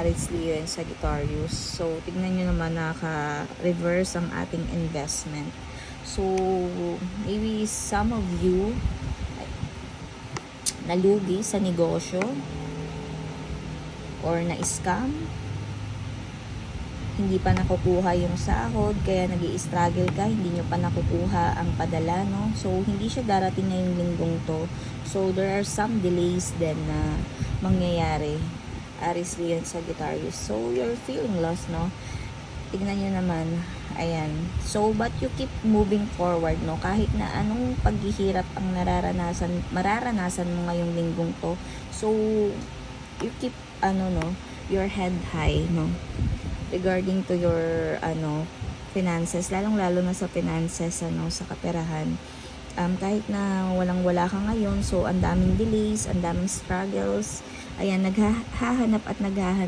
Aries, Leo, and Sagittarius. So, tignan nyo naman naka-reverse ang ating investment. So, maybe some of you nalugi sa negosyo or na-scam, hindi pa nakukuha yung sahod, kaya nag-i-struggle ka, hindi nyo pa nakukuha ang padala, no? So, hindi siya darating ngayong linggong to. So, there are some delays din na mangyayari. Aries, Leo, and Sagittarius. So, you're feeling lost, no? Tignan nyo naman. Ayan. So, but you keep moving forward, no? Kahit na anong paghihirap ang mararanasan mo ngayong linggong to. So, you keep, your head high, no? Regarding to your finances, lalong-lalo na sa finances, sa kaperahan. Kahit na walang-wala ka ngayon, so ang daming delays, ang daming struggles. Ayan, naghahanap at naghahanap